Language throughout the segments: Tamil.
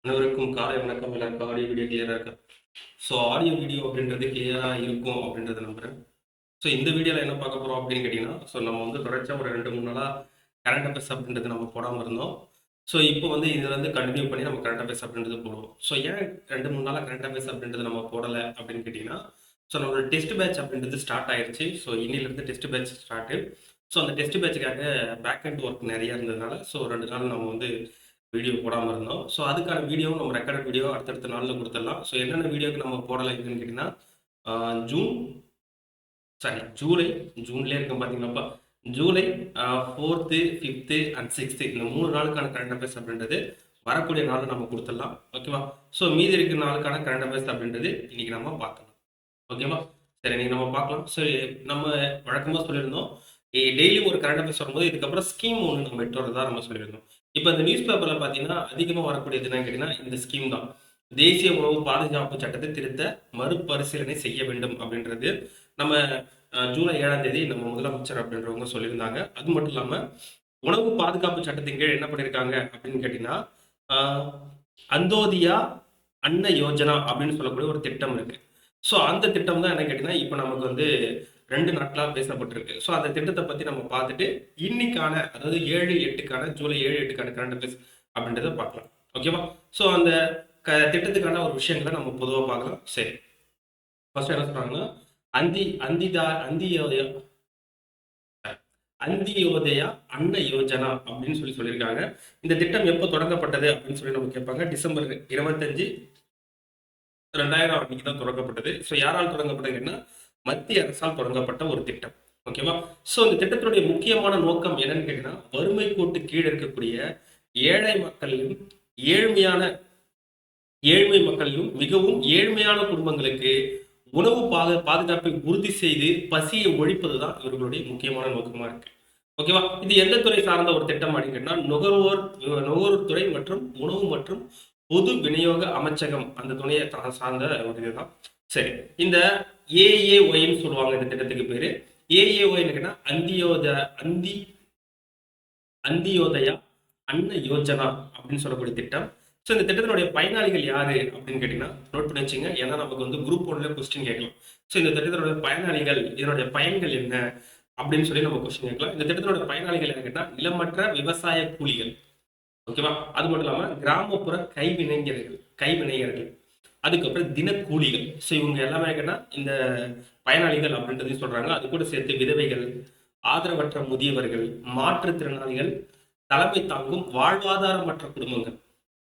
அனைவருக்கும் காலை வணக்கம். எல்லாருக்கும் ஆடியோ வீடியோ கிளியரா இருக்கா? ஸோ ஆடியோ வீடியோ அப்படின்றது கிளியரா இருக்கும் அப்படின்றத நம்புறேன். ஸோ இந்த வீடியோவில் என்ன பார்க்க போகிறோம் அப்படின்னு கேட்டிங்கன்னா, ஸோ நம்ம வந்து தொடர்ச்சியாக ஒரு 2 3 நாளாக கரண்ட் அஃபேர்ஸ் அப்படின்றது நம்ம போடாமல் இருந்தோம். ஸோ இப்போ வந்து இதில் வந்து கண்டினியூ பண்ணி நம்ம கரண்ட் அஃபேர்ஸ் அப்படின்றது போடுவோம். ஸோ ஏன் 2 3 நாளாக கரண்ட் அஃபேர்ஸ் அப்படின்றது நம்ம போடலை அப்படின்னு கேட்டிங்கன்னா, ஸோ நம்மளோட டெஸ்ட் பேட்ச் அப்படின்றது ஸ்டார்ட் ஆயிருச்சு. ஸோ இன்னிலிருந்து டெஸ்ட் பேட்ச் ஸ்டார்ட்டு. ஸோ அந்த டெஸ்ட் பேட்சுக்காக பேக் அண்ட் ஒர்க் நிறைய இருந்ததுனால ஸோ 2 நாள் நம்ம வந்து வீடியோ போடாமல் இருந்தோம். ஸோ அதுக்கான வீடியோவும் நம்ம ரெக்கார்டட் வீடியோ அடுத்தடுத்த நாளில் கொடுத்துடலாம். ஸோ என்னென்ன வீடியோக்கு நம்ம போடலை இதுன்னு கேட்டிங்கன்னா, ஜூன் ஜூலை ஜூன்லேயே இருக்கும் பார்த்தீங்கன்னாப்பா. July 4th 5th and 6th இந்த 3 நாளுக்கான கரண்ட் அஃபேர்ஸ் அப்படின்றது வரக்கூடிய நாளில் நம்ம கொடுத்துடலாம். ஓகேவா? ஸோ மீதி இருக்கிற நாளுக்கான கரண்ட் அஃபேர்ஸ் அப்படின்றது இன்னைக்கு நம்ம பார்க்கலாம். ஓகேவா? சரி, இன்னைக்கு நம்ம பார்க்கலாம். ஸோ நம்ம வழக்கமாக சொல்லியிருந்தோம், டெய்லி ஒரு கரண்ட் அஃபேர்ஸ் வரும்போது இதுக்கப்புறம் ஸ்கீம் ஒன்று நம்ம எட்டு வரதா நம்ம சொல்லியிருந்தோம். இப்போ இந்த நியூஸ் பேப்பரில் பார்த்தீங்கன்னா அதிகமாக வரக்கூடியது என்னன்னு கேட்டிங்கன்னா இந்த ஸ்கீம் தான். தேசிய உணவு பாதுகாப்பு சட்டத்தை திருத்த மறுபரிசீலனை செய்ய வேண்டும் அப்படின்றது நம்ம ஜூலை 7ஆம் தேதி நம்ம முதலமைச்சர் அப்படின்றவங்க சொல்லியிருந்தாங்க. அது மட்டும் இல்லாமல் உணவு பாதுகாப்பு சட்டத்தின் கீழ் என்ன பண்ணியிருக்காங்க அப்படின்னு கேட்டிங்கன்னா, அந்தோதியா அன்ன யோஜனா அப்படின்னு சொல்லக்கூடிய ஒரு திட்டம் இருக்கு. ஸோ அந்த திட்டம் தான் என்ன கேட்டிங்கன்னா இப்போ நமக்கு வந்து 2 நாட்களாக பேசப்பட்டிருக்கு. ஸோ அந்த திட்டத்தை பற்றி நம்ம பார்த்துட்டு இன்னைக்கான அதாவது 7/8க்கான ஜூலை 7/8க்கான கரண்ட் அஃபேர்ஸ் அப்படின்றத பார்க்கலாம். ஓகேவா? ஸோ அந்த திட்டத்துக்கான ஒரு விஷயங்களை நம்ம பொதுவாக பார்க்கலாம். சரி, ஃபர்ஸ்ட் என்ன சொல்றாங்கன்னா, அந்தி அந்திதா அந்தியோதயா அந்தியோதயா அன்ன யோஜனா அப்படின்னு சொல்லியிருக்காங்க. இந்த திட்டம் எப்போ தொடங்கப்பட்டது அப்படின்னு சொல்லி நம்ம கேட்பாங்க. டிசம்பர் 25 2000 அன்னைக்கு தான் தொடங்கப்பட்டது. ஸோ யாரால் தொடங்கப்பட்டதுன்னா மத்திய அரசால் தொடங்கப்பட்ட ஒரு திட்டம். ஓகேவா? ஸோ இந்த திட்டத்தினுடைய முக்கியமான நோக்கம் என்னன்னு கேட்டீங்கன்னா, வறுமை கோட்டு கீழ் இருக்கக்கூடிய ஏழை மக்களிலும் ஏழ்மை மக்களிலும் மிகவும் ஏழ்மையான குடும்பங்களுக்கு உணவு பாதுகாப்பை உறுதி செய்து பசியை ஒழிப்பது தான் இவர்களுடைய முக்கியமான நோக்கமா இருக்கு. ஓகேவா? இது எந்த துறை சார்ந்த ஒரு திட்டம் அப்படின்னு கேட்டா, நுகர்வோர் துறை மற்றும் உணவு மற்றும் பொது விநியோக அமைச்சகம் அந்த துணையை சார்ந்த ஒரு இதுதான். சரி, இந்த ஏஏஒய்ன்னு சொல்லுவாங்க இந்த திட்டத்துக்கு பேரு. ஏஏஒய்ன்னு கேட்டா அந்தியோதயா அன்ன யோஜனா அப்படின்னு சொல்லக்கூடிய திட்டம். ஸோ இந்த திட்டத்தினுடைய பயனாளிகள் யாரு அப்படின்னு கேட்டீங்கன்னா நோட் பண்ணி வச்சுங்க. ஏன்னா நமக்கு வந்து குரூப் 1ல கொஸ்டின் கேட்கலாம். ஸோ இந்த திட்டத்தினுடைய பயனாளிகள், இதனுடைய பயன்கள் என்ன அப்படின்னு சொல்லி நம்ம கொஸ்டின் கேட்கலாம். இந்த திட்டத்தினுடைய பயனாளிகள் என்ன கேட்டா, நிலமற்ற விவசாய கூலிகள். ஓகேவா? அது மட்டும் இல்லாம கிராமப்புற கைவினைஞர்கள், அதுக்கப்புறம் தினக்கூலிகள். ஸோ இவங்க எல்லாமே கேட்டா இந்த பயனாளிகள் அப்படின்றதையும் சொல்றாங்க. அது கூட சேர்த்து விதவைகள், ஆதரவற்ற முதியவர்கள், மாற்றுத்திறனாளிகள், தலைமை தாங்கும் வாழ்வாதாரமற்ற குடும்பங்கள்,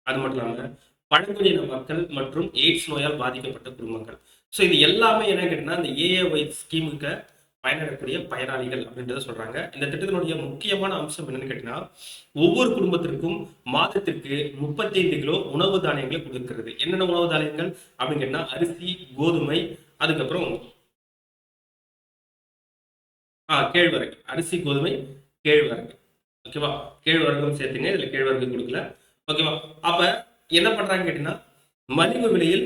அது மட்டும் இல்லாம பழங்குடியின மக்கள் மற்றும் எய்ட்ஸ் நோயால் பாதிக்கப்பட்ட குடும்பங்கள். ஸோ இது எல்லாமே என்ன கேட்டீங்கன்னா இந்த ஏஏஒய் ஸ்கீமுக்கு பயனடக்கூடிய பயனாளிகள் அப்படின்றத சொல்றாங்க. இந்த திட்டத்தினுடைய முக்கியமான அம்சம் என்னன்னு கேட்டீங்கன்னா, ஒவ்வொரு குடும்பத்திற்கும் மாதத்திற்கு 35 கிலோ உணவு தானியங்களை கொடுக்கிறது. என்னென்ன உணவு தானியங்கள் அப்படின்னு கேட்டீங்கன்னா, அரிசி, கோதுமை, அதுக்கப்புறம் கேழ்வரகு. அரிசி, கோதுமை, கேழ்வரகு. ஓகேவா? கேழ்வரகும் சேர்த்துங்க. இதுல கேழ்வரகு கொடுக்கல. ஓகேவா? அப்ப என்ன பண்றாங்க கேட்டீங்கன்னா, மலிவு விலையில்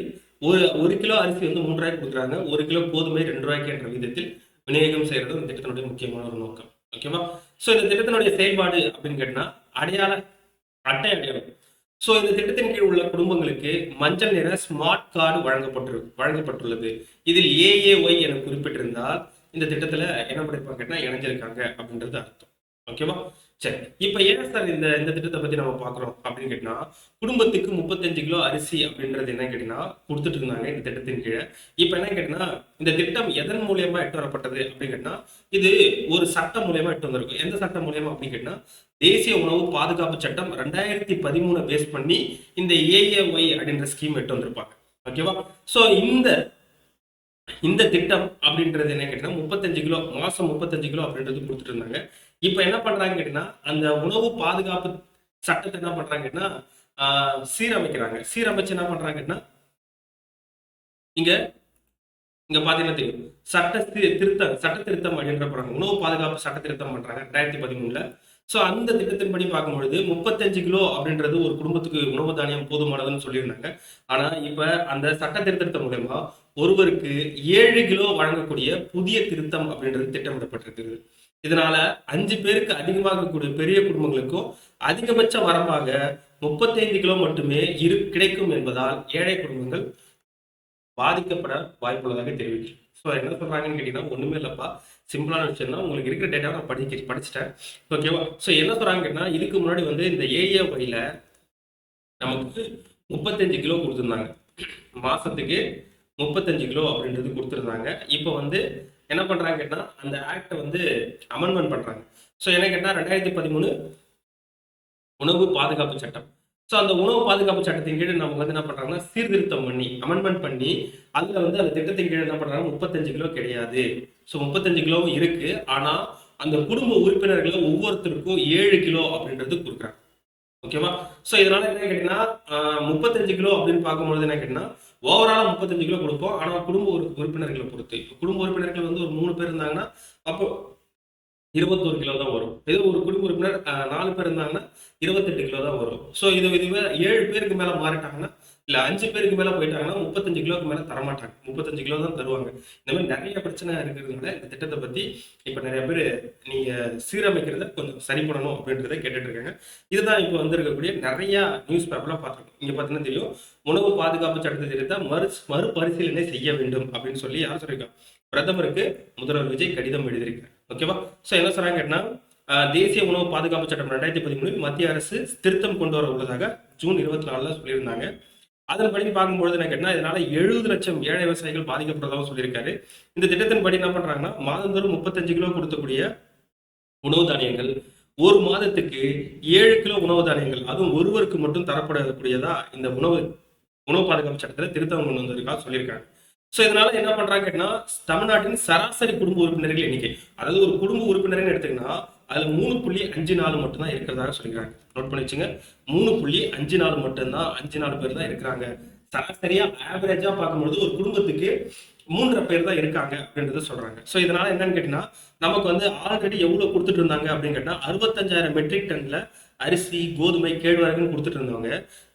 ஒரு கிலோ அரிசி வந்து 3 ரூபாய்க்கு கொடுக்குறாங்க. 1 கிலோ கோதுமை 2 ரூபாய்க்கு என்ற விதத்தில் விநியோகம் செய்யறது இந்த திட்டத்தினுடைய முக்கியமான ஒரு நோக்கம். ஓகேவா? ஸோ இந்த திட்டத்தினுடைய செயல்பாடு அப்படின்னு கேட்டீங்கன்னா, அட்டை அடையாளம். ஸோ இந்த திட்டத்தின் கீழ் உள்ள குடும்பங்களுக்கு மஞ்சள் நிற ஸ்மார்ட் கார்டு வழங்கப்பட்டுள்ளது. இதில் ஏஏஒய் என குறிப்பிட்டிருந்தால் இந்த திட்டத்துல என்ன பண்ணிருப்பாங்க கேட்டா இணைஞ்சிருக்காங்க அப்படின்றது அர்த்தம். ஓகேவா? சரி, இப்ப ஏன் சார் இந்த இந்த திட்டத்தை பத்தி நம்ம பாக்குறோம் அப்படின்னு கேட்டீங்கன்னா, குடும்பத்துக்கு 35 கிலோ அரிசி அப்படின்றது என்ன கேட்டீங்கன்னா கொடுத்துட்டு இருந்தாங்க இந்த திட்டத்தின் கீழே. இப்ப என்ன கேட்டீங்கன்னா, இந்த திட்டம் எதன் மூலியமா எட்டு வரப்பட்டது அப்படின்னு கேட்டீங்கன்னா, இது ஒரு சட்டம் மூலியமா எட்டு வந்திருக்கும். எந்த சட்டம் மூலியமா அப்படின்னு கேட்டீங்கன்னா, தேசிய உணவு பாதுகாப்பு சட்டம் 2013 பேஸ் பண்ணி இந்த ஏஏஒய் அப்படின்ற ஸ்கீம் எட்டு வந்திருப்பாங்க. ஓகேவா? சோ இந்த திட்டம் அப்படின்றது என்ன கேட்டீங்கன்னா 35 கிலோ மாசம் 35 கிலோ அப்படின்றது கொடுத்துட்டு இருந்தாங்க. இப்ப என்ன பண்றாங்க கேட்டீங்கன்னா, அந்த உணவு பாதுகாப்பு சட்டத்தை என்ன பண்றாங்க கேட்டீங்கன்னா சீரமைக்கிறாங்க. சீரமைச்சு என்ன பண்றாங்க கேட்டீங்கன்னா, இங்க இங்க பாத்தீங்கன்னா தெரியும், சட்ட திருத்தம் அப்படின்ற போறாங்க. உணவு பாதுகாப்பு சட்ட திருத்தம் பண்றாங்க 2013ல. சோ அந்த திட்டத்தின்படி பார்க்கும்பொழுது 35 கிலோ அப்படின்றது ஒரு குடும்பத்துக்கு உணவு தானியம் போதுமானதுன்னு சொல்லியிருந்தாங்க. ஆனா இப்ப அந்த சட்ட திருத்தம் மூலமா ஒருவருக்கு 7 கிலோ வழங்கக்கூடிய புதிய திருத்தம் அப்படின்றது திட்டமிடப்பட்டிருக்கிறது. இதனால 5 பேருக்கு அதிகமாக கூடிய பெரிய குடும்பங்களுக்கும் அதிகபட்ச வரம்பாக 35 கிலோ மட்டுமே கிடைக்கும் என்பதால் ஏழை குடும்பங்கள் பாதிக்கப்பட வாய்ப்புள்ளதாக தெரிவிக்கும். ஸோ என்ன சொல்றாங்கன்னு கேட்டீங்கன்னா, ஒண்ணுமே இல்லப்பா, சிம்பிளான விஷயம் தான். உங்களுக்கு இருக்கிற டேட்டாவை நான் படிச்சுட்டேன். ஓகேவா? ஸோ என்ன சொல்றாங்க கேட்டீங்கன்னா, இதுக்கு முன்னாடி வந்து இந்த ஏஏஒய்ல நமக்கு 35 கிலோ கொடுத்துருந்தாங்க. மாசத்துக்கு 35 கிலோ அப்படின்றது கொடுத்துருந்தாங்க. இப்போ வந்து என்ன பண்றாங்க கேட்டா, அந்த ஆக்டை வந்து அமெண்ட்மெண்ட் பண்றாங்க. ஸோ என்ன கேட்டா 2013 உணவு பாதுகாப்பு சட்டம். ஸோ அந்த உணவு பாதுகாப்பு சட்டத்தின் கீழ் நமக்கு வந்து என்ன பண்றாங்கன்னா, சீர்திருத்தம் பண்ணி அமெண்ட்மெண்ட் பண்ணி அதுல வந்து அந்த திட்டத்தின் கீழ் என்ன பண்றாங்க, 35 கிலோ கிடையாது. ஸோ 35 கிலோவும் இருக்கு. ஆனா அந்த குடும்ப உறுப்பினர்கள் ஒவ்வொருத்தருக்கும் 7 கிலோ அப்படின்றது கொடுக்குறாங்க. ஓகேவா? ஸோ இதனால என்ன கேட்டீங்கன்னா, 35 கிலோ அப்படின்னு பார்க்கும்பொழுது என்ன கேட்டீங்கன்னா, ஓவராலா 35 கிலோ கொடுப்போம். ஆனா குடும்ப உறுப்பினர்களை பொறுத்து, குடும்ப உறுப்பினர்கள் வந்து ஒரு 3 பேர் இருந்தாங்கன்னா, அப்போ 21 கிலோ தான் வரும். இதே ஒரு குடும்ப உறுப்பினர் 4 பேர் இருந்தாங்கன்னா 28 கிலோ தான் வரும். ஸோ இதுவே 7 பேருக்கு மேல மாறிட்டாங்கன்னா, இல்ல 5 பேருக்கு மேல போயிட்டாங்கன்னா 35 கிலோக்கு மேல தரமாட்டாங்க. 35 கிலோ தான் தருவாங்க. இந்த மாதிரி நிறைய பிரச்சனை இருக்கிறதுனால இந்த திட்டத்தை பத்தி இப்ப நிறைய பேர் நீங்க சீரமைக்கிறத கொஞ்சம் சரி பண்ணணும் அப்படின்றத கேட்டுட்டு இருக்காங்க. இதுதான் இப்ப வந்திருக்கக்கூடிய நிறைய நியூஸ் பேப்பர்ல பார்த்துருக்கோம். இங்க பார்த்தீங்கன்னா தெரியும், உணவு பாதுகாப்பு சட்டத்தை திருத்த மறுபரிசீலனை செய்ய வேண்டும் அப்படின்னு சொல்லி யார் சொல்லியிருக்காங்க? பிரதமருக்கு முதல்வர் விஜய் கடிதம் எழுதியிருக்காரு. ஓகேவா? ஸோ என்ன சொல்றாங்க கேட்டா, தேசிய உணவு பாதுகாப்பு சட்டம் 2013 மத்திய அரசு திருத்தம் கொண்டு வர உள்ளதாக ஜூன் 24 சொல்லியிருந்தாங்க. அதன்படி பார்க்கும்பொழுது என்ன கேட்டா, இதனால 70 லட்சம் ஏழை விவசாயிகள் பாதிக்கப்படுறதாகவும் சொல்லியிருக்காரு. இந்த திட்டத்தின்படி என்ன பண்றாங்கன்னா, மாதந்தோறும் 35 கிலோ கொடுக்கக்கூடிய உணவு தானியங்கள் ஒரு மாதத்துக்கு 7 கிலோ உணவு தானியங்கள், அதுவும் ஒருவருக்கு மட்டும் தரப்படக்கூடியதா இந்த உணவு உணவு பாதுகாப்பு சட்டத்தில் திருத்தம் கொண்டு வந்திருக்கா சொல்லியிருக்காங்க. ஸோ இதனால என்ன பண்றாங்க கேட்டீங்கன்னா, தமிழ்நாட்டின் சராசரி குடும்ப உறுப்பினர்கள் எண்ணிக்கை, அதாவது ஒரு குடும்ப உறுப்பினர்னு எடுத்தீங்கன்னா அதுல 3.54 மட்டும் தான் இருக்கிறதாக சொல்லிக்கிறாங்க. நோட் பண்ணி வச்சுங்க. 3.54 மட்டும்தான், 54 பேர் தான் இருக்கிறாங்க. சராசரியா ஆவரேஜா பார்க்கும்போது ஒரு குடும்பத்துக்கு 3 பேர் தான் இருக்காங்க அப்படின்றத சொல்றாங்க. ஸோ இதனால என்னன்னு கேட்டீங்கன்னா, நமக்கு வந்து ஆல்ரெடி எவ்வளவு கொடுத்துட்டு இருந்தாங்க அப்படின்னு கேட்டா 65,000 மெட்ரிக் டன்ல அரிசி, கோதுமை, கேழ்வரகுன்னு கொடுத்துட்டு இருந்தவங்க,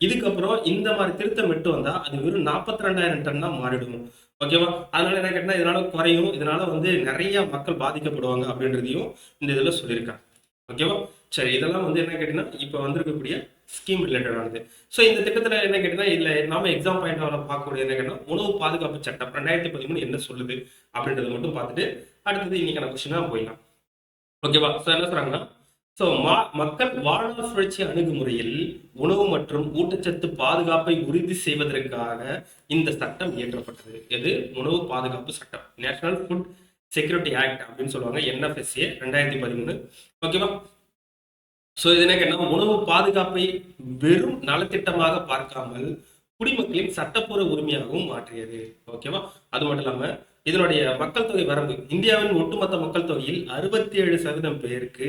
இதுக்கப்புறம் இந்த மாதிரி திருத்தம் விட்டு வந்தா அது வெறும் 42,000 டன் தான் மாறிடும். ஓகேவா? அதனால என்ன கேட்டா இதனால குறையும். இதனால வந்து நிறைய மக்கள் பாதிக்கப்படுவாங்க அப்படின்றதையும் இந்த இதுல சொல்லியிருக்காங்க. ஓகேவா? சரி, இதெல்லாம் வந்து என்ன கேட்டீங்கன்னா இப்ப வந்திருக்கக்கூடிய ஸ்கீம் ரிலேட்டடானது. ஸோ இந்த திட்டத்துல என்ன கேட்டீங்கன்னா, இல்ல நாம எக்ஸாம் பாயிண்ட் பார்க்கக்கூடிய என்ன கேட்டா, உணவு பாதுகாப்பு சட்டம் 2013 என்ன சொல்லுது அப்படின்றத மட்டும் பார்த்துட்டு அடுத்தது இன்னைக்கான கொஸ்டினா போயிடலாம். ஓகேவா? ஸோ என்ன சொல்றாங்கன்னா, ஸோ மக்கள் வாழ்நாள் சுழற்சி அணுகுமுறையில் உணவு மற்றும் ஊட்டச்சத்து பாதுகாப்பை உறுதி செய்வதற்காக இந்த சட்டம் இயற்றப்பட்டது. எது? உணவு பாதுகாப்பு சட்டம், நேஷனல் ஃபுட் செக்யூரிட்டி ஆக்ட் அப்படின்னு சொல்லுவாங்க, NFSA 2013. ஓகேவா? ஸோ இது என்ன கேட்டா, உணவு பாதுகாப்பை வெறும் நலத்திட்டமாக பார்க்காமல் குடிமக்களின் சட்டப்பூர்வ உரிமையாகவும் மாற்றியது. ஓகேவா? அது மட்டும் இல்லாம இதனுடைய மக்கள் தொகை வரம்பு, இந்தியாவின் ஒட்டுமொத்த மக்கள் தொகையில் 67% பேருக்கு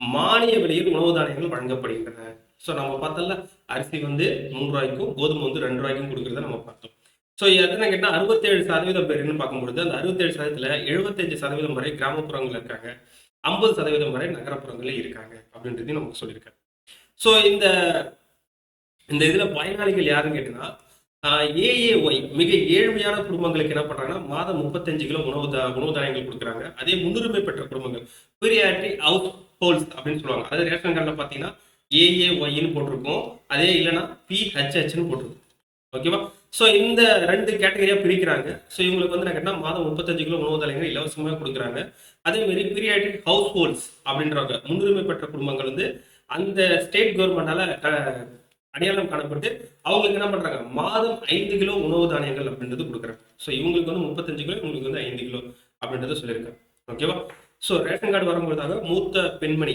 மானிய விலையில் உணவு தானியங்கள் வழங்கப்படுகின்றன. ஸோ நம்ம பார்த்தோம்ல, அரிசி வந்து 3 ரூபாய்க்கும் கோதுமை வந்து 2 ரூபாய்க்கும் கொடுக்கறத நம்ம பார்த்தோம். ஸோ எத்தனை கேட்டால் 67% பேர்னு பார்க்கும்பொழுது அந்த 67%த்துல 75% வரை கிராமப்புறங்கள் இருக்காங்க, 50% வரை நகரப்புறங்களில் இருக்காங்க அப்படின்றதையும் நமக்கு சொல்லியிருக்காங்க. ஸோ இந்த இந்த இதுல பயனாளிகள் யாருன்னு கேட்டீங்கன்னா, ஏஏஒய் மிக ஏழ்மையான குடும்பங்களுக்கு என்ன பண்றாங்கன்னா, மாதம் 35 கிலோ உணவு தானியங்கள் கொடுக்குறாங்க. அதே முன்னுரிமை பெற்ற குடும்பங்கள், பீரியாட்ரி ஹவுஸ் ஹோல்ஸ் அப்படின்னு சொல்லுவாங்க. அதாவது ரேஷன் கார்டில் பார்த்தீங்கன்னா ஏஏஒய்ன்னு போட்டிருக்கும், அதே இல்லைன்னா PHHன்னு போட்டிருக்கும். ஓகேவா? ஸோ இந்த 2 கேட்டகரியா பிரிக்கிறாங்க. ஸோ இவங்களுக்கு வந்து என்ன கேட்டால் மாதம் 35 கிலோ உணவு தானியங்கள் இலவசமாக கொடுக்குறாங்க. அதே மாதிரி பீரியாட்ரிக் ஹவுஸ் ஹோல்ட்ஸ் அப்படின்றவங்க, முன்னுரிமை பெற்ற குடும்பங்கள் வந்து அந்த ஸ்டேட் கவர்மெண்டால அடையாளம் காணப்பட்டு அவங்களுக்கு என்ன பண்றாங்க, மாதம் 5 கிலோ உணவு தானியங்கள் அப்படின்றது கொடுக்குறாங்க. ஸோ இவங்களுக்கு வந்து 35 கிலோ, இவங்களுக்கு வந்து 5 கிலோ அப்படின்றத சொல்லியிருக்காங்க. ஓகேவா? ஸோ ரேஷன் கார்டு வரும்போதாக மூத்த பெண்மணி,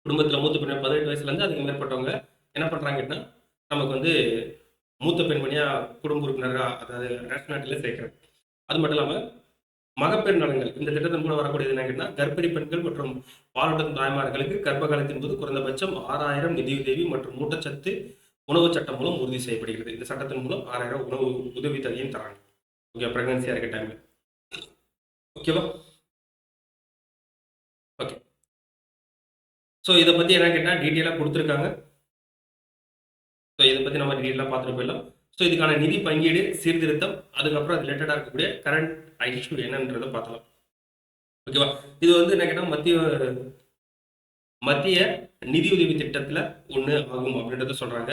குடும்பத்தில் மூத்த பெண்மணி 18 வயசுல இருந்து அதுக்கு மேற்பட்டவங்க என்ன பண்றாங்கன்னா, நமக்கு வந்து மூத்த பெண்மணியா குடும்ப உறுப்பினராக, அதாவது ரேஷன் கார்டில் சேர்க்கிறாங்க. அது மட்டும் இல்லாம மகப்பேறு நலன்கள், இந்த திட்டத்தின் மூலம் வரக்கூடியது என்ன கேட்டா, கர்ப்பிணி பெண்கள் மற்றும் பாலூட்டும் தாய்மார்களுக்கு கர்ப்ப காலத்தின் போது குறைந்தபட்சம் 6,000 நிதியுதவி மற்றும் ஊட்டச்சத்து உணவு சட்டம் மூலம் உறுதி செய்யப்படுகிறது. இந்த சட்டத்தின் மூலம் 6,000 உணவு உதவி தொகையும் தராங்க. ஓகே, பிரெக்னன்சியா இருக்க டைம்ல. ஓகேவா? ஓகே. ஸோ இதை பத்தி என்ன கேட்டா டீட்டெயிலா கொடுத்துருக்காங்க. ஸோ இதை பத்தி நம்ம டீட்டெயிலாக பார்த்துட்டு போயிடலாம். ஸோ இதுக்கான நிதி பங்கீடு, சீர்திருத்தம், அதுக்கப்புறம் அது ரிலேட்டடாக இருக்கக்கூடிய கரண்ட் இஷ்யூ என்னன்றதை பார்த்தலாம். ஓகேவா? இது வந்து என்ன கேட்டால் மத்திய நிதியுதவி திட்டத்துல ஒண்ணு ஆகும் அப்படின்றத சொல்றாங்க.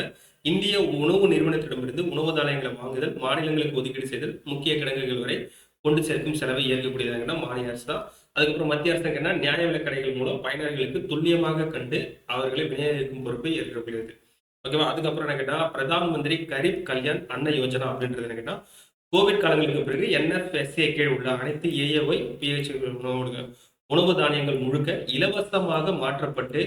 இந்திய உணவு நிறுவனத்திடமிருந்து உணவு தானியங்களை வாங்குதல், மாநிலங்களுக்கு ஒதுக்கீடு செய்தல், முக்கிய கிடங்குகள் வரை கொண்டு சேர்க்கும் செலவை ஏற்கக்கூடியதுங்கன்னா மாநில அரசு தான். அதுக்கப்புறம் மத்திய அரசு என்ன நியாய விலைக் கடைகள் மூலம் பயனாளிகளுக்கு துல்லியமாக கண்டு அவர்களை விநியோகிக்கும் பொறுப்பை ஏற்கக்கூடியது. ஓகேவா? அதுக்கப்புறம் என்ன கேட்டா பிரதான் மந்திரி கரீப் கல்யாண் அன்ன யோஜனா அப்படின்றது என்ன கேட்டா கோவிட் காலங்களுக்கு பிறகு NFSA கீழ் உள்ள அனைத்து AAY PH உணவு தானியங்கள் முழுக்க இலவசமாக மாற்றப்பட்டு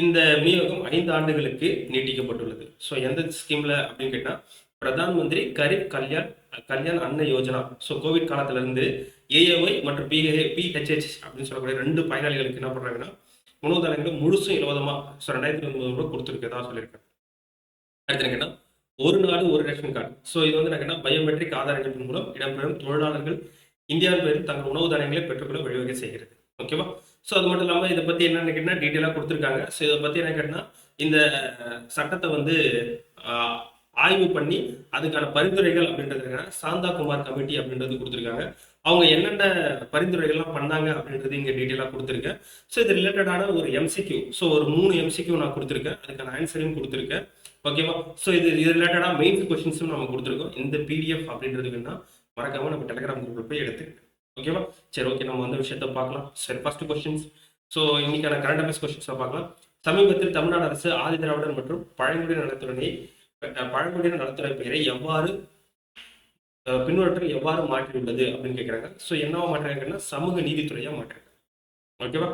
இந்த விநியோகம் 5 ஆண்டுகளுக்கு நீட்டிக்கப்பட்டுள்ளது. ஸோ எந்த ஸ்கீம்ல அப்படின்னு கேட்டா பிரதான் மந்திரி கரீப் கல்யாண் அன்ன யோஜனா. ஸோ கோவிட் காலத்துல இருந்து AAY மற்றும் PHH அப்படின்னு சொல்லக்கூடிய 2 பயனாளிகளுக்கு என்ன பண்றாங்கன்னா உணவு தானியங்கள் முழுசும் இலவசமா 2029 ரூபாய் கொடுத்துருக்கதா சொல்லியிருக்காங்க. அடுத்து என்ன ஒரு நாடு ஒரு ரேஷன் கார்டு. ஸோ இது வந்து என்ன பயோமெட்ரிக் ஆதாரங்கள் மூலம் இடம்பெறும் தொழிலாளர்கள் இந்தியாவின் பேரில் தங்கள் உணவு தானியங்களை பெற்றுக்கொள்ள வழிவகை செய்கிறது. ஓகேவா? ஸோ அது மட்டும் இல்லாமல் இதை பற்றி என்னன்னு கேட்டால் டீட்டெயிலாக கொடுத்துருக்காங்க. ஸோ இதை பற்றி என்ன கேட்டால் இந்த சட்டத்தை வந்து ஆய்வு பண்ணி அதுக்கான பரிந்துரைகள் அப்படின்றது சாந்தா குமார் கமிட்டி அப்படின்றது கொடுத்துருக்காங்க. அவங்க என்னென்ன பரிந்துரைகள்லாம் பண்ணாங்க அப்படின்றது இங்கே டீட்டெயிலாக கொடுத்துருக்கேன். ஸோ இது ரிலேட்டடான ஒரு MCQ. ஸோ ஒரு 3 MCQ நான் கொடுத்துருக்கேன். அதுக்கான ஆன்சரையும் கொடுத்துருக்கேன். ஓகேவா? ஸோ இது ரிலேட்டடாக மெயின்ஸ் கொஸ்டின்ஸும் நம்ம கொடுத்துருக்கோம். இந்த PDF அப்படின்றது வேணா மறக்காம நம்ம டெலிகிராம் குரூப்பில் போய் எடுத்துக்கோங்க. ஓகேவா? சரி, ஓகே, நம்ம வந்து விஷயத்த பார்க்கலாம். சரி, ஃபர்ஸ்ட் கொஸ்டின்ஸ். ஸோ இன்னைக்கான கரண்ட் அஃபேர்ஸ் கொஸ்டின்ஸை பார்க்கலாம். சமீபத்தில் தமிழ்நாடு அரசு ஆதி திராவிடர் மற்றும் பழங்குடியின நலத்துறை பெயரை எவ்வாறு பின்வற்றில் எவ்வாறு மாற்றியுள்ளது அப்படின்னு கேட்குறாங்க. ஸோ என்னவா மாற்றிருக்காங்கன்னா சமூக நீதித்துறையாக மாற்றிருக்காங்க. ஓகேவா?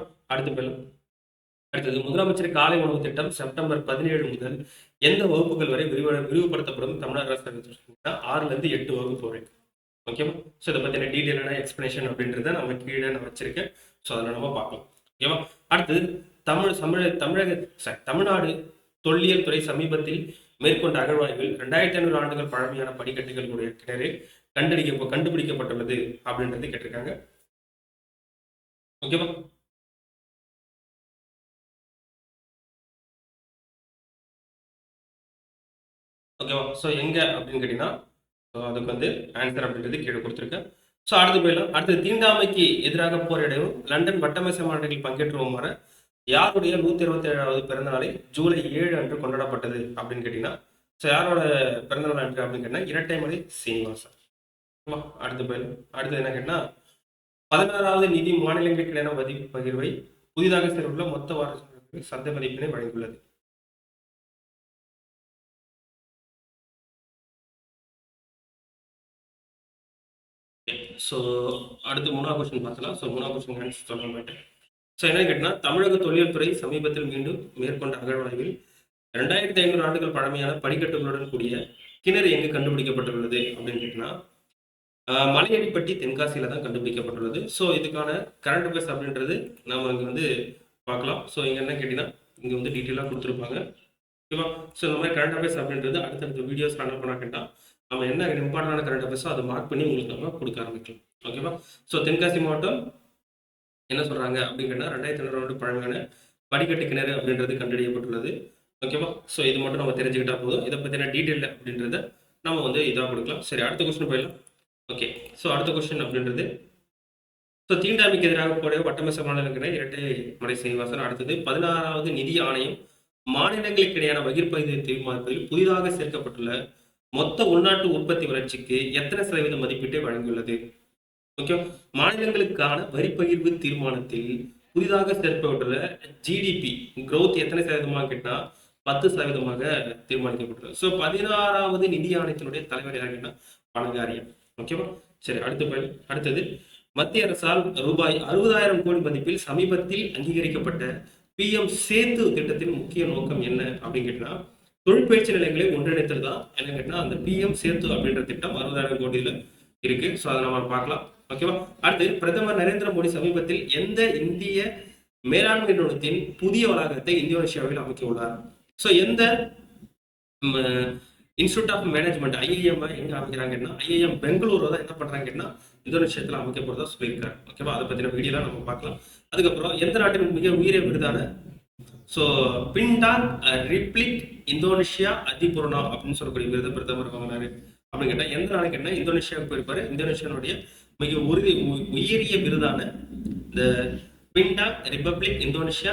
அடுத்தது முதலமைச்சர் காலை உணவு திட்டம் செப்டம்பர் 17 முதல் எந்த வகுப்புகள் வரை விரிவுபடுத்தப்படும் தமிழ்நாடு அரசு 6ல இருந்து 8 வகுப்பு வரை. ஓகேவா? ஸோ இதை பற்றின டீட்டெயிலான எக்ஸ்பிளனேஷன் அப்படின்றத நம்ம கீழே நான் வச்சிருக்கேன். ஸோ அதில் நம்ம பார்க்கலாம். ஓகேவா? அடுத்தது தமிழ்நாடு தொல்லியல் துறை சமீபத்தில் மேற்கொண்ட அகழ்வாய்வில் 2500 ஆண்டுகள் பழமையான படிக்கட்டுகளுடைய கிணறு கண்டுபிடிக்கப்பட்டுள்ளது அப்படின்றது கேட்டிருக்காங்க. ஓகேவா? ஓகேவா? ஸோ எங்க அப்படின்னு கேட்டீங்கன்னா அதுக்கு வந்து ஆன்சர் அப்படின்றது கீழே கொடுத்துருக்கேன். ஸோ அடுத்து தீண்டாமைக்கு எதிராக போரிடவும் லண்டன் வட்டமேசை மாநாட்டில் பங்கேற்றுவோமான யாருடைய 127வது பிறந்தநாளை ஜூலை 7 அன்று கொண்டாடப்பட்டது அப்படின்னு கேட்டீங்கன்னா ஸோ யாரோட பிறந்தநாள் அன்று அப்படின்னு கேட்டீங்கன்னா இரட்டைமலை சீனிவாசன். அடுத்து என்ன கேட்டீங்கன்னா 16வது நிதி மாநிலங்களுக்கிடையான பகிர்வை புதிதாக சேர்ந்துள்ள மொத்த வாரங்களுக்கு சந்தை மதிப்பினை வழங்கியுள்ளது. ஸோ அடுத்து 3வது கொஸ்டின் பார்க்கலாம். ஸோ 3வது கொஸ்டின் ஆன்சர் சொல்ல மாட்டேன். ஸோ என்ன கேட்டீங்கன்னா தமிழக தொல்லியல் துறை சமீபத்தில் மீண்டும் மேற்கொண்ட அகழ்வாய்வில் 2500 ஆண்டுகள் பழமையான படிக்கட்டுகளுடன் கூடிய கிணறு எங்கு கண்டுபிடிக்கப்பட்டுள்ளது அப்படின்னு கேட்டீங்கன்னா மலையடிப்பட்டி தென்காசியில தான் கண்டுபிடிக்கப்பட்டுள்ளது. ஸோ இதுக்கான கரண்ட் அஃபேர்ஸ் அப்படின்றது நம்ம இங்கே வந்து பார்க்கலாம். ஸோ இங்கே என்ன கேட்டீங்கன்னா இங்கே வந்து டீட்டெயிலாக கொடுத்துருப்பாங்க. ஓகேவா? ஸோ இந்த மாதிரி கரண்ட் அஃபேர்ஸ் அப்படின்றது அடுத்தடுத்த வீடியோஸ் என்ன பண்ணா கேட்டால் நம்ம என்ன இம்பார்ட்டன்டான கரண்ட் அஃபேர்ஸோ அதை மார்க் பண்ணி உங்களுக்கு நம்ம கொடுக்க ஆரம்பிக்கலாம். ஓகேவா? ஸோ தென்காசி மாவட்டம் என்ன சொல்றாங்க அப்படின்னா 2500 ஆண்டு பழமையான படிக்கட்டு கிணறு அப்படின்றது கண்டறியப்பட்டுள்ளது. ஓகேவா? ஸோ இது மட்டும் நம்ம தெரிஞ்சுக்கிட்டா போதும். இதை பற்றின டீட்டெயில் அப்படின்றத நம்ம வந்து இதாக கொடுக்கலாம். சரி, அடுத்த கொஸ்டின் போயிடலாம். ஓகே, ஸோ அடுத்த கொஸ்டின் அப்படின்றது ஸோ தீண்டாமைக்கு எதிராக போட வட்டமேசை மாநிலங்கிற இரட்டை மலை சீனிவாசன். அடுத்தது 16வது நிதி ஆணையம் மாநிலங்களுக்கு இடையான பகிர்ப்பதிவை தீர்மானிப்பதில் புதிதாக சேர்க்கப்பட்டுள்ள மொத்த உள்நாட்டு உற்பத்தி வளர்ச்சிக்கு எத்தனை சதவீத மதிப்பீட்டை வழங்கியுள்ளது? ஓகே, மாநிலங்களுக்கான வரி பகிர்வு தீர்மானத்தில் புதிதாக சேர்க்கப்பட்டுள்ள GDP growth எத்தனை சதவீதமாக கேட்டா 10% தீர்மானிக்கப்பட்டுள்ளது. ஸோ 16வது நிதி ஆணையத்தினுடைய தலைவர் யாருன்னா பனகாரியா. ஓகேவா? சரி, அடுத்தது மத்திய அரசால் ரூபாய் 60,000 கோடி மதிப்பில் சமீபத்தில் அங்கீகரிக்கப்பட்ட PM சேது திட்டத்தின் முக்கிய நோக்கம் என்ன அப்படின்னு கேட்டா தொழிற்பயிற்சி நிலையங்களை ஒன்றிணைத்தல் தான். என்ன கேட்டா அந்த PM சேது அப்படின்ற திட்டம் 60,000 கோடியில இருக்கு. ஸோ அதை நம்ம பார்க்கலாம். ஓகேவா? அடுத்து பிரதமர் நரேந்திர மோடி சமீபத்தில் எந்த இந்திய மேலாண்மை நிறுவனத்தின் புதிய வளாகத்தை இந்தோனேஷியாவில் அமைக்க உள்ளார்? ஸோ எந்த இன்ஸ்டியூட் ஆஃப் மேனேஜ்மெண்ட் IIM எங்க அமைக்கிறாங்கன்னா IIM பெங்களூரு தான் என்ன பண்றாங்கன்னா இந்தோனேஷியாவில் அமைக்க போறதா சொல்லியிருக்காரு. ஓகேவா? அதை பத்தின வீடியோலாம் நம்ம பார்க்கலாம். அதுக்கப்புறம் எந்த நாட்டின் மிக உயரிய விருதான so Bintang replica Indonesia Adipurna அப்படின்னு சொல்லக்கூடிய விருது பிரதமர் வாங்கினாரு அப்படின்னு கேட்டா எந்த நாளைக்கு என்ன இந்தோனேஷியாவுக்கு போயிருப்பாரு. இந்தோனேஷியாவுடைய மிக உயரிய விருதான இந்த பிண்டாங் ரிபப்ளிக் இந்தோனேஷியா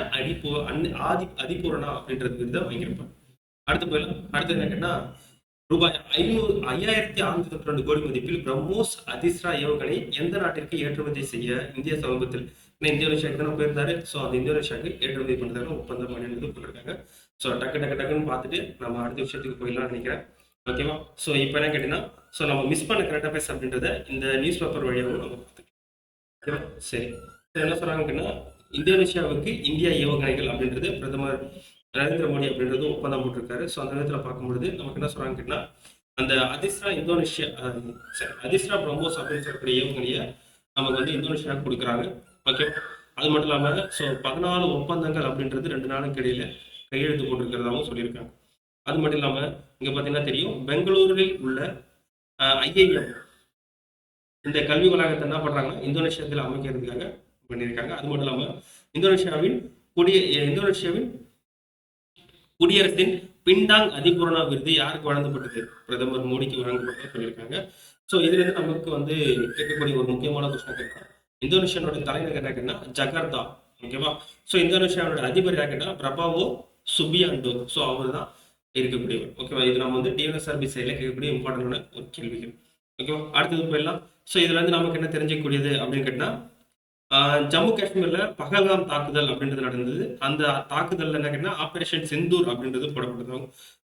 அதிபூரணா அப்படின்றது விருதை வாங்கியிருப்பாங்க. அடுத்து போயிடலாம். அடுத்து என்ன கேட்டா ரூபாய் 5692 கோடி மதிப்பில் பிரம்மோஸ் அதிஸ்ரா ஏவுகணை எந்த நாட்டிற்கு ஏற்றுமதி செய்ய இந்திய சமீபத்தில் இந்தோனேஷியாவுக்கு தானே போயிருந்தாரு. ஸோ அந்த இந்தோனேஷியாவுக்கு ஏற்றுமதி பண்ணுறதுக்கு ஒப்பந்தம் பண்ணிட்டு போட்டிருக்காங்க. ஸோ டக்குன்னு பார்த்துட்டு நம்ம அடுத்த விஷயத்துக்கு போயிடலாம்னு நினைக்கிறேன். ஓகேவா. ஸோ இப்போ என்ன கேட்டீங்கன்னா, ஸோ நம்ம மிஸ் பண்ண கரண்ட் அஃபேர்ஸ் அப்படின்றத இந்த நியூஸ் பேப்பர் வழியாகவும் நம்ம பார்த்துக்கலாம். ஓகேவா. சரி, என்ன சொல்றாங்கன்னா, இந்தோனேஷியாவுக்கு இந்தியா ஏவுகணைகள் அப்படின்றது பிரதமர் நரேந்திர மோடி அப்படின்றது ஒப்பந்தம் போட்டிருக்காரு. ஸோ அந்த விதத்தில் பார்க்கும்பொழுது நமக்கு என்ன சொல்றாங்க கேட்டா, அந்த அதிஸ்ரா பிரம்மோஸ் அப்படின்னு சொல்லக்கூடிய ஏவுகணையை நமக்கு வந்து இந்தோனேஷியா கொடுக்குறாங்க. ஓகே, அது மட்டும் இல்லாமல் ஸோ 14 ஒப்பந்தங்கள் அப்படின்றது 2 நாளுக்கு இடையில கையெழுத்து போட்டிருக்கிறதாகவும் சொல்லியிருக்காங்க. அது மட்டும் இல்லாமல் இங்கே பார்த்தீங்கன்னா தெரியும், பெங்களூரில் உள்ள IIM இந்த கல்வி வளாகத்தை என்ன பண்றாங்கன்னா இந்தோனேஷியாவில் அமைக்கிறதுக்காக பண்ணியிருக்காங்க. அது மட்டும் இல்லாமல் இந்தோனேஷியாவின் குடியரசின் பிண்டாங் அதிபூரணா விருது யாருக்கு வழங்கப்பட்டது? பிரதமர் மோடிக்கு வழங்கப்பட்டது சொல்லியிருக்காங்க. ஸோ இதுல இருந்து நமக்கு வந்து கேட்கக்கூடிய ஒரு முக்கியமான கொஸ்டின் கேட்டா, இந்தோனேஷியாவோட தலைநகர் என்ன கேட்டா ஜகார்த்தா. ஓகேவா. ஸோ இந்தோனேஷியாவோட அதிபர் யார் கேட்டா பிரபாவோ சுபியாண்டோ. ஸோ அவர் தான் இருக்கக்கூடியவர். ஓகேவா. இது நம்ம வந்து டிஎன்எஸ்ஆர்பி சைடில் கேட்கக்கூடிய இம்பார்ட்டன்டான ஒரு கேள்விகள். ஓகேவா. அடுத்தது போயிடலாம். ஸோ இதுல இருந்து நமக்கு என்ன தெரிஞ்சிக்கக்கூடியது அப்படின்னு கேட்டா, ஜம்மு காஷ்மீர்ல பகல்காம் தாக்குதல் அப்படின்றது நடந்தது. அந்த தாக்குதல்ல என்ன கேட்டா ஆபரேஷன் செந்தூர் அப்படின்றது போடப்பட்டதாக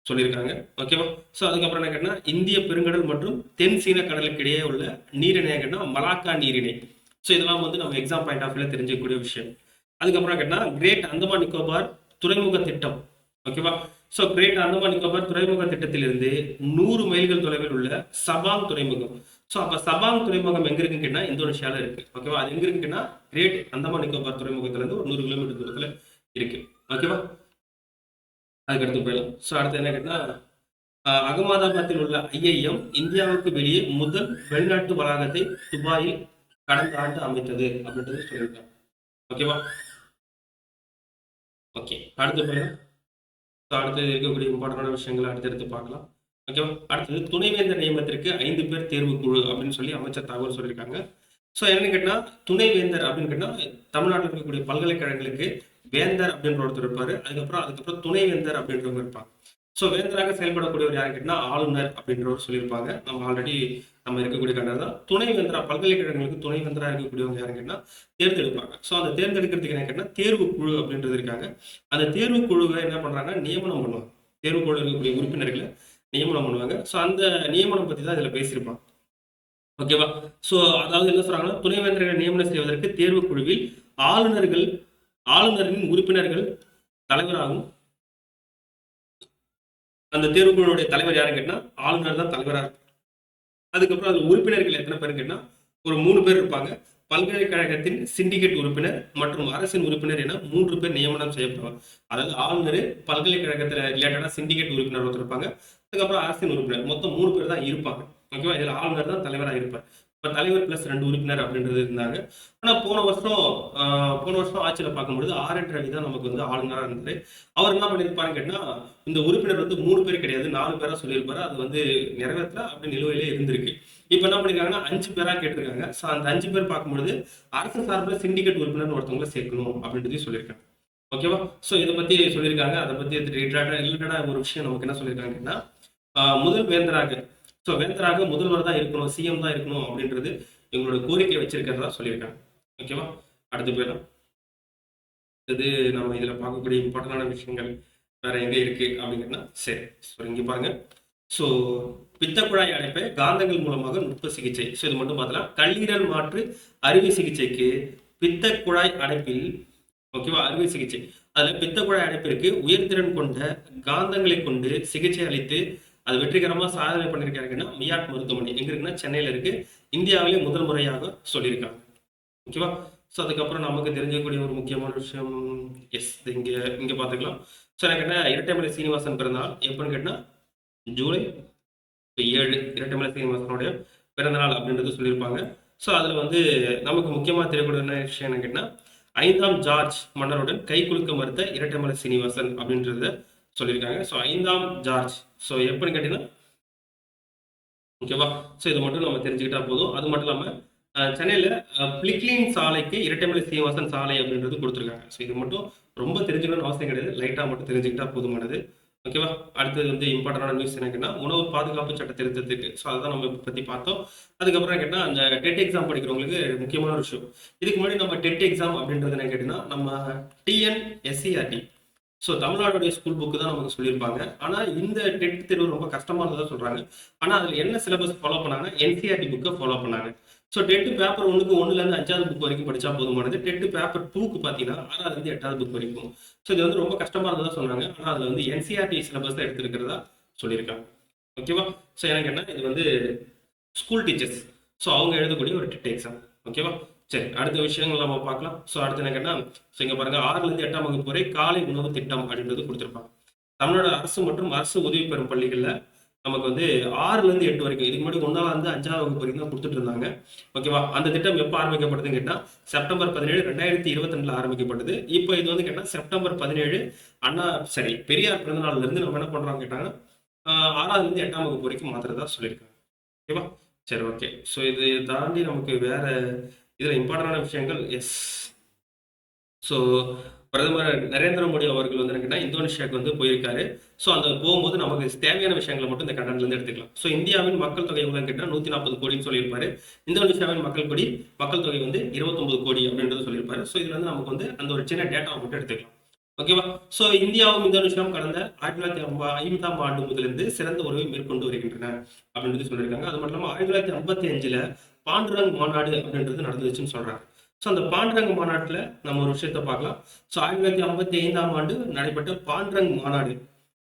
சொல்லியிருக்காங்க. ஓகேவா. ஸோ அதுக்கப்புறம் என்ன கேட்டா, இந்திய பெருங்கடல் மற்றும் தென் சீன கடலுக்கு இடையே உள்ள நீரிணை கேட்டா மலாக்கா நீரிணை. ஸோ இதெல்லாம் வந்து நம்ம எக்ஸாம் பாயிண்ட் ஆஃப் வியூல தெரிஞ்சிக்கக்கூடிய விஷயம். அதுக்கப்புறம் கேட்டா கிரேட் அந்தமான் நிக்கோபார் துறைமுக திட்டம். ஓகேவா. ஸோ கிரேட் அந்தமான் நிக்கோபார் துறைமுக திட்டத்திலிருந்து 100 மைல்கள் தொலைவில் உள்ள சபாங் துறைமுகம். ஸோ அப்போ சபாங் துறைமுகம் எங்க இருக்குன்னு கேட்டா இந்தோனேஷியால இருக்கு. ஓகேவா. அது எங்க இருக்குன்னா கிரேட் அந்தமான் நிக்கோபார் துறைமுகத்துல இருந்து ஒரு 100 கிலோமீட்டர் தூரத்துல இருக்கு. ஓகேவா. அதுக்கடுத்து போயிடலாம். ஸோ அடுத்து என்ன கேட்டா, அகமதாபாத்தில் உள்ள IIM இந்தியாவுக்கு வெளியே முதல் வெளிநாட்டு வளாகத்தை துபாயில் கடந்த ஆண்டு அமைத்தது அப்படின்றது சொல்லியிருக்காங்க. ஓகேவா. ஓகே, அடுத்து போயிடலாம். ஸோ அடுத்து இருக்கக்கூடிய இம்பார்ட்டன்டான விஷயங்களை அடுத்தடுத்து பார்க்கலாம். ஓகேவா. அடுத்தது துணைவேந்தர் நியமனத்திற்கு 5 பேர் தேர்வு குழு அப்படின்னு சொல்லி அமைச்சர் தகவல் சொல்லியிருக்காங்க. ஸோ என்னன்னு கேட்டா, துணைவேந்தர் அப்படின்னு கேட்டா தமிழ்நாட்டில் இருக்கக்கூடிய பல்கலைக்கழகங்களுக்கு வேந்தர் அப்படின்ற ஒருத்தர் இருப்பாரு. அதுக்கப்புறம் துணைவேந்தர் அப்படின்றவங்க இருப்பாங்க. ஸோ வேந்தராக செயல்படக்கூடியவர் யாரு கேட்டா ஆளுநர் அப்படின்றவர் சொல்லியிருப்பாங்க. நம்ம ஆல்ரெடி நம்ம இருக்கக்கூடிய கண்டது தான். துணைவேந்தரா பல்கலைக்கழகங்களுக்கு துணைவேந்தரா இருக்கக்கூடியவங்க யாரு கேட்டா தேர்ந்தெடுப்பாங்க. ஸோ அந்த தேர்ந்தெடுக்கிறதுக்கு என்ன கேட்டா தேர்வு குழு அப்படின்றது இருக்காங்க. அந்த தேர்வு குழுவை என்ன பண்றாங்க, நியமனம் பண்ணுவாங்க. தேர்வு குழு இருக்கக்கூடிய உறுப்பினர்களை நியமனம் பண்ணுவாங்க. ஸோ அந்த நியமனம் பத்தி தான் இதுல பேசியிருப்பாங்க. ஓகேவா. ஸோ அதாவது என்ன சொல்றாங்கன்னா, துணைவேந்தர்களை நியமனம் செய்வதற்கு தேர்வு குழுவில் ஆளுநரின் உறுப்பினர்கள் தலைவராகும். அந்த தேர்வு குழுவுடைய தலைவர் யாருன்னு கேட்டா ஆளுநர் தான் தலைவரா இருக்கும். அதுக்கப்புறம் அது உறுப்பினர்கள் எத்தனை பேர் கேட்டா ஒரு 3 பேர் இருப்பாங்க. பல்கலைக்கழகத்தின் சிண்டிகேட் உறுப்பினர் மற்றும் அரசின் உறுப்பினர் என 3 பேர் நியமனம் செய்யப்படுவாங்க. அதாவது ஆளுநர், பல்கலைக்கழகத்துல ரிலேட்டடா சிண்டிகேட் உறுப்பினர் ஒருத்தர் இருப்பாங்க, அதுக்கப்புறம் அரசின் உறுப்பினர், மொத்தம் 3 பேர் தான் இருப்பாங்க. ஓகேவா. இதுல ஆளுநர் தான் தலைவராக இருப்பார். இப்போ தலைவர் பிளஸ் 2 உறுப்பினர் அப்படின்றது இருந்தாங்க. ஆனா போன வருஷம் ஆட்சியில பார்க்கும்பொழுது RN ரவி தான் நமக்கு வந்து ஆளுநராக இருந்தாரு. அவர் என்ன பண்ணியிருப்பாருன்னு கேட்டா, இந்த உறுப்பினர் வந்து 3 பேர் கிடையாது 4 பேரா சொல்லியிருப்பாரு. அது வந்து நிறைவேற்ற அப்படி நிலுவையிலே இருந்திருக்கு. இப்ப என்ன பண்ணிருக்காங்கன்னா 5 பேரா கேட்டிருக்காங்க. ஸோ அந்த 5 பேர் பார்க்கும்பொழுது அரசு சார்பில் சிண்டிகேட் உறுப்பினர் ஒருத்தவங்களை சேர்க்கணும் அப்படின்றதையும் சொல்லியிருக்காங்க. ஓகேவா. ஸோ இதை பத்தி சொல்லியிருக்காங்க. அதை பத்தி ரிலேட்டடா ஒரு விஷயம் நமக்கு என்ன சொல்லியிருக்காங்கன்னா, முதல் வேந்தராக முதல்வர் தான் இருக்கணும், CM தான் இருக்கணும் அப்படின்றது இவங்களோட கோரிக்கை வச்சிருக்கிறதா சொல்லியிருக்காங்க. ஓகேவா. அடுத்து போயிடலாம். இது நம்ம இதுல பார்க்கக்கூடிய இம்பார்ட்டன்டான விஷயங்கள் வேற எங்க இருக்கு அப்படிங்கன்னா, சரி இங்க பாருங்க. ஸோ பித்தக்குழாய் அடைப்பை காந்தங்கள் மூலமாக நுட்ப சிகிச்சை. ஸோ இது மட்டும் பார்த்தலாம். கல்லீரல் மாற்று அறுவை சிகிச்சைக்கு பித்தக்குழாய் அடைப்பில், ஓகேவா, அறுவை சிகிச்சை அதுல பித்தக்குழாய் அடைப்பிற்கு உயர்திறன் கொண்ட காந்தங்களை கொண்டு சிகிச்சை அளித்து அது வெற்றிகரமா சாதனை பண்ணிருக்காங்கன்னா மியாட் மருத்துவமனை எங்க இருக்குன்னா சென்னையில இருக்கு. இந்தியாவிலே முதல் முறையாக சொல்லியிருக்காங்க. ஓகேவா. ஸோ அதுக்கப்புறம் நமக்கு தெரிஞ்சக்கூடிய ஒரு முக்கியமான விஷயம், இங்க பாத்துக்கலாம். ஸோ எனக்கு என்ன, இரட்டைமலை சீனிவாசன் பிறந்தநாள் எப்பன்னு கேட்டா ஜூலை 7 இரட்டைமலை சீனிவாசனுடைய பிறந்தநாள் அப்படின்றது சொல்லியிருப்பாங்க. ஸோ அதுல வந்து நமக்கு முக்கியமா தெரியக்கூடிய விஷயம் என்ன கேட்டா, 5ஆம் ஜார்ஜ் மன்னருடன் கை குலுக்க மறுத்த இரட்டைமலை சீனிவாசன் அப்படின்றத சொல்லியிருக்காங்க. ஸோ 5ஆம் ஜார்ஜ் ஸோ எப்பன்னு கேட்டீங்கன்னா, ஓகேவா. ஸோ இதை மட்டும் நம்ம தெரிஞ்சுக்கிட்டா போதும். அது மட்டும் இல்லாம சென்னையில பிளிக்லின் சாலைக்கு இரட்டைமலை சீனிவாசன் சாலை அப்படின்றது கொடுத்துருக்காங்க. ஸோ இது மட்டும் ரொம்ப தெரிஞ்சுக்கணும்னு அவசியம் கிடையாது. லைட்டா மட்டும் தெரிஞ்சுக்கிட்டா போதுமானது. ஓகேவா? அடுத்தது வந்து இம்பார்ட்டன்டான நியூஸ் என்னன்னா, உணவு பாதுகாப்பு சட்ட திருத்தத்துக்கு. ஸோ அதுதான் நம்ம இப்ப பத்தி பார்த்தோம். அதுக்கப்புறம் கேட்டா, அந்த டெட் எக்ஸாம் படிக்கிறவங்களுக்கு முக்கியமான ஒரு விஷயம். இதுக்கு முன்னாடி நம்ம டெட் எக்ஸாம் அப்படின்றது என்ன கேட்டீங்கன்னா, நம்ம டிஎன்எஸ்சிஆர்டி, ஸோ தமிழ்நாடுடைய ஸ்கூல் புக்கு தான் நமக்கு சொல்லியிருப்பாங்க. ஆனா இந்த டெட் தேர்வு ரொம்ப கஷ்டமா இருந்ததா சொல்றாங்க. ஆனா அதுல என்ன சிலபஸ் ஃபாலோ பண்ணாங்கன்னா, என்சிஆர்டி புக்கை ஃபாலோ பண்ணாங்க. ஸோ டெட் பேப்பர் 1க்கு 1லேருந்து 5வது புக் வரைக்கும் படிச்சா போதுமானது. டெட் பேப்பர் 2க்கு பார்த்தீங்கன்னா 6வதுலேருந்து 8வது புக் வரைக்கும். ஸோ இது வந்து ரொம்ப கஷ்டமா இருந்ததா சொன்னாங்க. ஆனா அதுல வந்து என்சிஆர்டி சிலபஸ் தான் எடுத்திருக்கிறதா சொல்லியிருக்காங்க. ஓகேவா? ஸோ எனக்கு என்ன, இது வந்து ஸ்கூல் டீச்சர்ஸ், ஸோ அவங்க எழுதக்கூடிய ஒரு டெட் எக்ஸாம். ஓகேவா? சரி, அடுத்த விஷயங்கள் நம்ம பார்க்கலாம். ஸோ அடுத்து எனக்கு என்ன, ஸோ இங்க பாருங்க 6லேருந்து 8ஆம் வகுப்பு வரை காலை உணவு திட்டம் அப்படின்றது கொடுத்துருப்பாங்க. தமிழ்நாடு அரசு மற்றும் அரசு உதவி பெறும் பள்ளிகள்ல நமக்கு வந்து 6லேருந்து 8 வரைக்கும், இதுக்கு முன்னாடி 1வது 5வது வகுப்பு வரைக்கும் தான் கொடுத்துட்டு இருந்தாங்க. ஓகேவா? அந்த திட்டம் எப்போ ஆரம்பிக்கப்படுதுன்னு கேட்டா, செப்டம்பர் 17 2022ல ஆரம்பிக்கப்பட்டது. இப்போ இது வந்து கேட்டா செப்டம்பர் 17 அண்ணா சரி பெரியார் பிறந்த நாள்ல இருந்து நம்ம என்ன பண்றோம் கேட்டாங்கன்னா, 6லேருந்து 8ஆம் வகுப்பு வரைக்கும் மாத்துறதா சொல்லியிருக்காங்க. ஓகேவா? சரி, ஓகே. ஸோ இது தாண்டி நமக்கு வேற இதுல இம்பார்ட்டன்டான விஷயங்கள், எஸ். ஸோ பிரதமர் நரேந்திர மோடி அவர்கள் வந்து என்னன்னா இந்தோனேஷியாவுக்கு வந்து போயிருக்காரு. ஸோ அந்த போகும்போது நமக்கு தேவையான விஷயங்களை மட்டும் இந்த கண்டென்ட்ல இருந்து எடுத்துக்கலாம். ஸோ இந்தியாவின் மக்கள் தொகை எவ்வளோன்னு கேட்டால் 140 கோடின்னு சொல்லியிருப்பாரு. இந்தோனேஷியாவின் மக்கள் தொகை வந்து 29 கோடி அப்படின்றது சொல்லியிருப்பாரு. ஸோ இதுல வந்து நமக்கு வந்து அந்த ஒரு சின்ன டேட்டாவை மட்டும் எடுத்துக்கலாம். ஓகேவா? ஸோ இந்தியாவும் இந்தோனேஷியாவும் கடந்த 1905ஆம் ஆண்டு முதலிருந்து சிறந்த உறவை மேற்கொண்டு வருகின்றன அப்படின்றது சொல்லியிருக்காங்க. அது மட்டும் இல்லாமல் 1955ல பாண்டுரங் மாநாடு அப்படின்றது நடந்துச்சுன்னு சொல்றாங்க. ஸோ அந்த பாண்டுரங் மாநாட்டில் நம்ம ஒரு விஷயத்த பார்க்கலாம். ஸோ 1955ஆம் ஆண்டு நடைபெற்ற பாண்டுரங் மாநாடு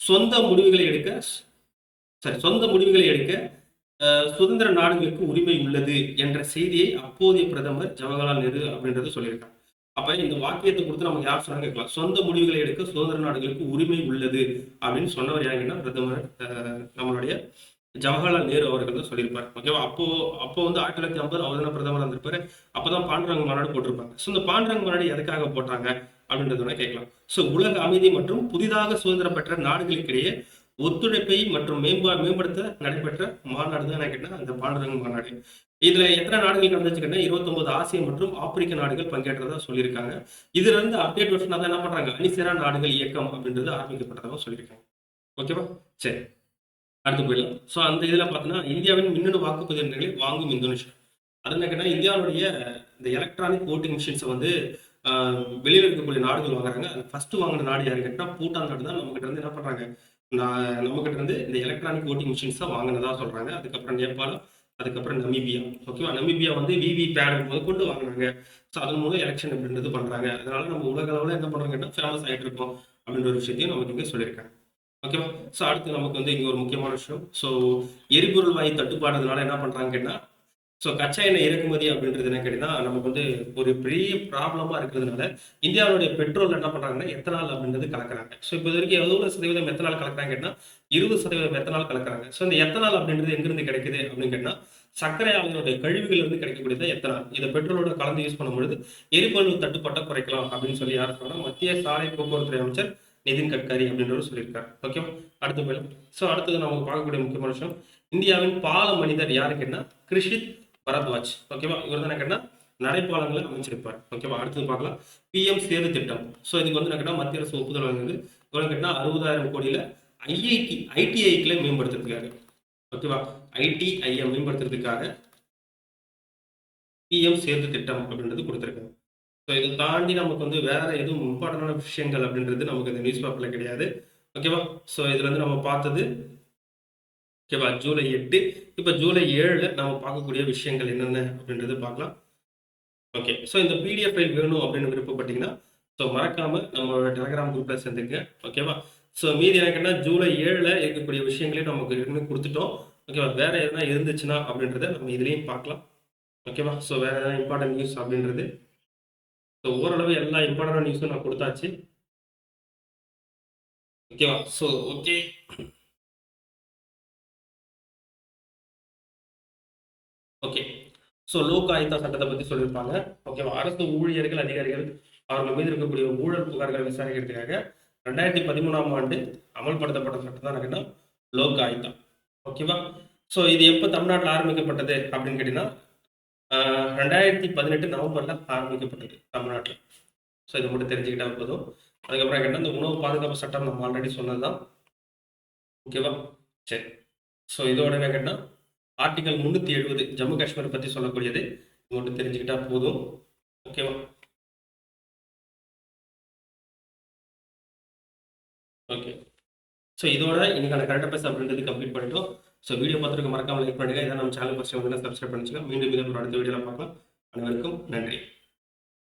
சொந்த முடிவுகளை எடுக்க சொந்த முடிவுகளை எடுக்க சுதந்திர நாடுகளுக்கு உரிமை உள்ளது என்ற செய்தியை அப்போதைய பிரதமர் ஜவஹர்லால் நேரு அப்படின்றத சொல்லியிருக்காங்க. அப்ப இந்த வாக்கியத்தை கொடுத்து நமக்கு யார் சொன்னாங்க கேட்கலாம். சொந்த முடிவுகளை எடுக்க சுதந்திர நாடுகளுக்கு உரிமை உள்ளது அப்படின்னு சொன்னவர் யாருன்னா பிரதமர் நம்மளுடைய ஜவஹர்லால் நேரு அவர்கள் தான் சொல்லியிருப்பார். ஓகேவா? அப்போ வந்து 1950 அவர் தான் பிரதமர் இருந்திருப்பாரு. அப்பதான் பாண்டுரங் மாநாடு போட்டிருப்பாங்க. ஸோ இந்த பாண்டுரங் மாநாடு எதுக்காக போட்டாங்க அப்படின்றத கேட்கலாம். ஸோ உலக அமைதி மற்றும் புதிதாக சுதந்திரம் பெற்ற நாடுகளுக்கிடையே ஒத்துழைப்பை மற்றும் மேம்படுத்த நடைபெற்ற மாநாடு தான் என்ன கேட்டா அந்த பாண்டுரங் மாநாடு. இதுல எத்தனை நாடுகள் கலந்துச்சு கேட்டா 29 ஆசிய மற்றும் ஆப்பிரிக்க நாடுகள் பங்கேற்றதா சொல்லியிருக்காங்க. இதுல இருந்து அப்டேட் வெர்ஷனா தான் என்ன பண்றாங்க, அணிசேரா நாடுகள் இயக்கம் அப்படின்றது ஆரம்பிக்கப்பட்டதாக சொல்லியிருக்காங்க. ஓகேவா? சரி, அடுத்து போயிடலாம். ஸோ அந்த இதுல பார்த்தீங்கன்னா இந்தியாவின் மின்னணு வாக்குப்பதிவு எந்திரங்களை வாங்கும் இந்தோனேஷியா. அது என்ன கேட்டா இந்தியாவுடைய இந்த எலக்ட்ரானிக் ஓட்டிங் மிஷின்ஸை வந்து வெளியில இருக்கக்கூடிய நாடுகள் வாங்குறாங்க. அது ஃபர்ஸ்ட் வாங்கின நாடு யாரு கேட்டா பூட்டான் நாடு தான் நம்ம கிட்ட இருந்து என்ன பண்றாங்க, நம்ம கிட்ட இருந்து இந்த எலக்ட்ரானிக் ஓட்டிங் மிஷின்ஸ் தான் வாங்கினதா சொல்றாங்க. அதுக்கப்புறம் நேபாளம், அதுக்கப்புறம் நமீபியா. ஓகேவா? நமீபியா வந்து விவி பேட் முதற்கொண்டு வாங்கினாங்க. ஸோ அதன் மூலம் எலெக்ஷன் அப்படின்றது பண்றாங்க. அதனால நம்ம உலக அளவில் என்ன பண்றோம் கேட்டா ஃபேமஸ் ஆகிட்டு இருக்கோம் அப்படின்ற ஒரு விஷயத்தையும் நமக்கு இங்கே சொல்லியிருக்காங்க. ஓகேவா? ஸோ அடுத்து நமக்கு வந்து இங்க ஒரு முக்கியமான விஷயம். ஸோ எரிபொருள் வாயு தட்டுப்பாடுனால என்ன பண்றாங்க கேட்டா, ஸோ கச்சா எண்ணெய் இறக்குமதி அப்படின்றது என்ன கேட்டீங்கன்னா நமக்கு வந்து ஒரு பெரிய ப்ராப்ளமா இருக்கிறதுனால இந்தியாவுடைய பெட்ரோல் என்ன பண்றாங்கன்னா எத்தனால் அப்படின்றது கலக்குறாங்க. ஸோ இப்போ இது வரைக்கும் எவ்வளவு சதவீதம் எத்தனால் கலக்குறாங்க கேட்டா 20% எத்தனால் கலக்குறாங்க. ஸோ இந்த எத்தனால் அப்படின்றது எங்கிருந்து கிடைக்குது அப்படின்னு கேட்டா சர்க்கரை ஆலையோட கழிவுகள் இருந்து கிடைக்கக்கூடியது எத்தனால். இதை பெட்ரோலோட கலந்து யூஸ் பண்ணும்பொழுது எரிபொருள் தட்டுப்பாட்டை குறைக்கலாம் அப்படின்னு சொல்லி யார் சொன்னா மத்திய சாலை போக்குவரத்து அமைச்சர் நிதின் கட்கரி அப்படின்றவர் சொல்லியிருக்காரு. ஓகேவா? அடுத்து போயிடும். ஸோ அடுத்தது நமக்கு பார்க்கக்கூடிய முக்கியமான விஷயம், இந்தியாவின் பால மனிதர் யாருக்குன்னா கிருஷித் பரத்வாஜ். ஓகேவா? இவர் தான் என்ன நடைபாலங்களை அமைச்சிருப்பார். ஓகேவா? அடுத்தது பார்க்கலாம் பிஎம் சேது திட்டம். ஸோ இதுக்கு வந்து என்ன மத்திய அரசு ஒப்புதல் வழங்குது. இவ்வளவு கேட்டா 60,000 கோடியில ஐடிஐக்களை மேம்படுத்துறதுக்காக. ஓகேவா? ஐடிஐ மேம்படுத்துறதுக்காக பிஎம் சேது திட்டம் அப்படின்றது கொடுத்துருக்காங்க. ஸோ இதை தாண்டி நமக்கு வந்து வேற எதுவும் இம்பார்ட்டன்டான விஷயங்கள் அப்படின்றது நமக்கு இந்த நியூஸ் பேப்பர்ல கிடையாது. ஓகேவா? ஸோ இதுல வந்து நம்ம பார்த்தது ஓகேவா ஜூலை 8. இப்போ ஜூலை 7 நம்ம பார்க்கக்கூடிய விஷயங்கள் என்னென்ன அப்படின்றது பார்க்கலாம். ஓகே, ஸோ இந்த பிடிஎஃப் ஃபைல் வேணும் அப்படின்னு விருப்பப்பட்டீங்கன்னா ஸோ மறக்காம நம்மளோட டெலகிராம் குரூப்ல சேர்ந்துங்க. ஓகேவா? ஸோ மீதி எனக்குன்னா ஜூலை 7 இருக்கக்கூடிய விஷயங்களையும் நமக்கு ஏற்கனவே கொடுத்துட்டோம். ஓகேவா? வேற எதனா இருந்துச்சுன்னா அப்படின்றத நம்ம இதுலேயும் பார்க்கலாம். ஓகேவா? ஸோ வேற எதனா இம்பார்ட்டன்ட் நியூஸ் அப்படின்றது ஸோ ஓரளவு எல்லா இம்பார்ட்டன்ட் நியூஸும் நான் கொடுத்தாச்சு. ஓகேவா? So okay, okay. So Lok Ayukta சட்டத்தை பற்றி சொல்லியிருப்பாங்க. ஓகேவா? அரசு ஊழியர்கள் அதிகாரிகள் அவர்கள் மீது இருக்கக்கூடிய ஊழல் புகார்களை விசாரிக்கிறதுக்காக 2013ஆம் ஆண்டு அமல்படுத்தப்பட்ட சட்டம் தான் என்னன்னா லோக் ஆயுக்தா. ஓகேவா? ஸோ இது எப்போ தமிழ்நாட்டில் ஆரம்பிக்கப்பட்டது அப்படின்னு கேட்டீங்கன்னா 2018 நவம்பர்ல ஆரம்பிக்கப்பட்டது தமிழ்நாட்டில். ஸோ இதை மட்டும் தெரிஞ்சுக்கிட்டா போதும். அதுக்கப்புறம் கேட்டால் இந்த உணவு பாதுகாப்பு சட்டம் நம்ம ஆல்ரெடி சொன்னது தான். ஓகேவா? சரி. ஸோ இதோட என்ன கேட்டால் ஆர்டிகல் 370 ஜம்மு காஷ்மீரை பற்றி சொல்லக்கூடியது. இது மட்டும் தெரிஞ்சுக்கிட்டா போதும். ஓகேவா? ஓகே. ஸோ இதோட இன்னைக்கான கரெக்டாக பேச அப்படின்றது கம்ப்ளீட் பண்ணிட்டோம். ஸோ வீடியோ பார்த்துருக்க மறக்காம லைக் பண்ணுங்க. இதான் நம்ம சேனல் ஃபர்ஸ்ட் வந்து சப்ஸ்கிரைப் பண்ணிச்சுங்க. மீண்டும் அடுத்த வீடியோவில் பார்க்கலாம். அனைவருக்கும் நன்றி.